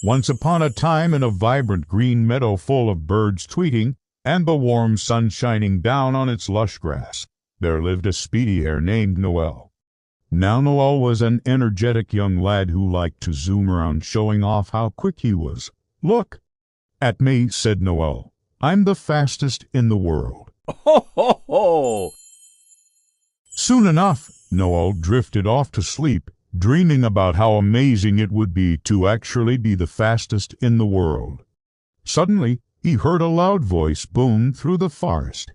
Once upon a time, in a vibrant green meadow full of birds tweeting and the warm sun shining down on its lush grass, there lived a speedy hare named Noel. Now Noel was an energetic young lad who liked to zoom around, showing off how quick he was. "Look at me," said Noel. "I'm the fastest in the world." Ho, ho, ho! Soon enough, Noel drifted off to sleep, dreaming about how amazing it would be to actually be the fastest in the world. Suddenly, he heard a loud voice boom through the forest.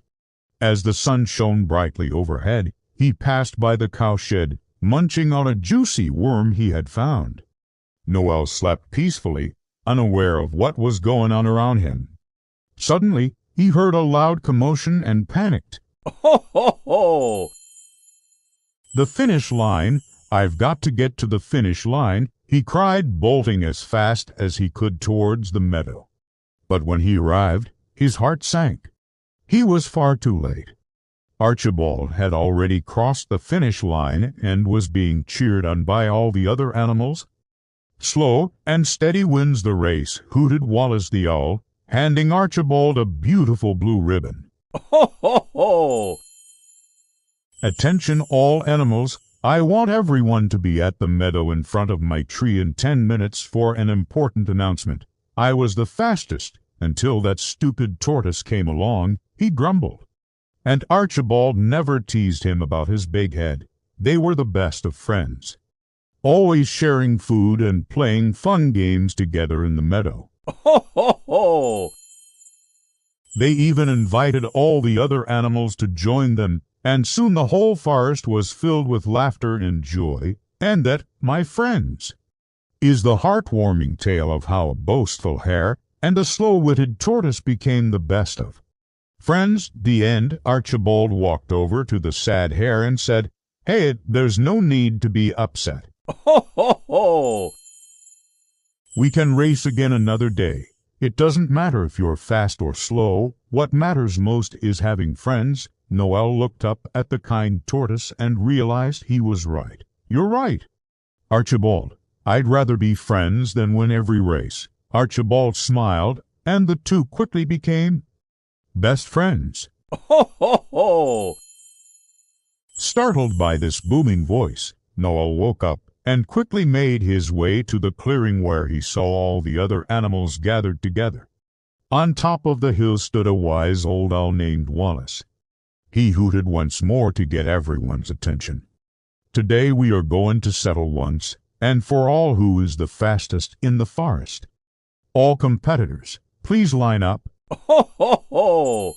As the sun shone brightly overhead, he passed by the cowshed, munching on a juicy worm he had found. Noel slept peacefully, unaware of what was going on around him. Suddenly, he heard a loud commotion and panicked. Ho, ho, ho! "The finish line! I've got to get to the finish line," he cried, bolting as fast as he could towards the meadow. But when he arrived, his heart sank. He was far too late. Archibald had already crossed the finish line and was being cheered on by all the other animals. "Slow and steady wins the race," hooted Wallace the owl, handing Archibald a beautiful blue ribbon. Ho, ho, ho! "Attention all animals, I want everyone to be at the meadow in front of my tree in 10 minutes for an important announcement. I was the fastest until that stupid tortoise came along," he grumbled. And Archibald never teased him about his big head. They were the best of friends, always sharing food and playing fun games together in the meadow. Ho, ho, ho! They even invited all the other animals to join them, and soon the whole forest was filled with laughter and joy. And that, my friends, is the heartwarming tale of how a boastful hare and a slow-witted tortoise became the best of friends. The end. Archibald walked over to the sad hare and said, "Hey, there's no need to be upset. Ho, ho, ho! We can race again another day. It doesn't matter if you're fast or slow. What matters most is having friends." Noel looked up at the kind tortoise and realized he was right. "You're right, Archibald. I'd rather be friends than win every race." Archibald smiled, and the two quickly became best friends. Ho, ho, ho! Startled by this booming voice, Noel woke up and quickly made his way to the clearing where he saw all the other animals gathered together. On top of the hill stood a wise old owl named Wallace. He hooted once more to get everyone's attention. "Today we are going to settle once and for all who is the fastest in the forest. All competitors, please line up." Ho, ho, ho!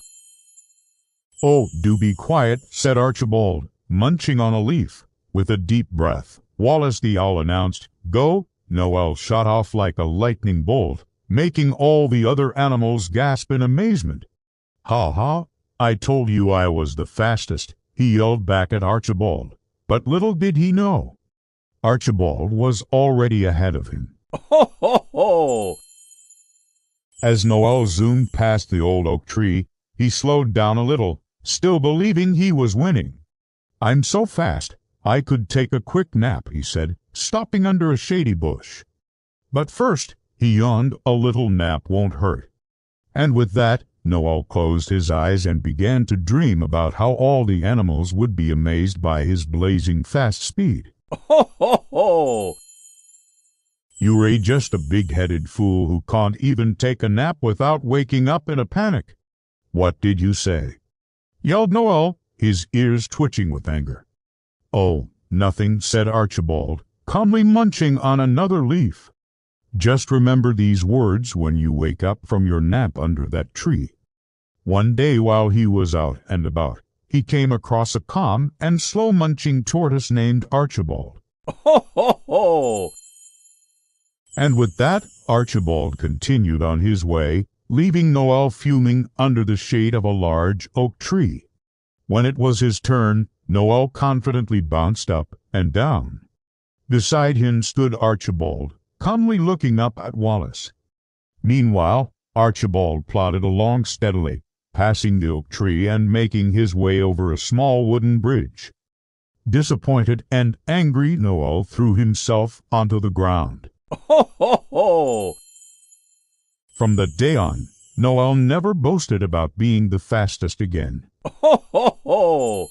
"Oh, do be quiet," said Archibald, munching on a leaf. With a deep breath, Wallace the owl announced, "Go." Noel shot off like a lightning bolt, making all the other animals gasp in amazement. "Ha ha! I told you I was the fastest," he yelled back at Archibald. But little did he know, Archibald was already ahead of him. Ho, ho, ho! As Noel zoomed past the old oak tree, he slowed down a little, still believing he was winning. "I'm so fast, I could take a quick nap," he said, stopping under a shady bush. "But first," he yawned, "a little nap won't hurt." And with that, Noel closed his eyes and began to dream about how all the animals would be amazed by his blazing fast speed. Ho, ho, ho! "You're just a big-headed fool who can't even take a nap without waking up in a panic. What did you say?" yelled Noel, his ears twitching with anger. "Oh, nothing," said Archibald, calmly munching on another leaf. "Just remember these words when you wake up from your nap under that tree." One day while he was out and about, he came across a calm and slow-munching tortoise named Archibald. Ho, ho, ho! And with that, Archibald continued on his way, leaving Noel fuming under the shade of a large oak tree. When it was his turn, Noel confidently bounced up and down. Beside him stood Archibald, calmly looking up at Wallace. Meanwhile, Archibald plodded along steadily, passing the oak tree and making his way over a small wooden bridge. Disappointed and angry, Noel threw himself onto the ground. Ho, ho, ho! From that day on, Noel never boasted about being the fastest again. Ho, ho, ho!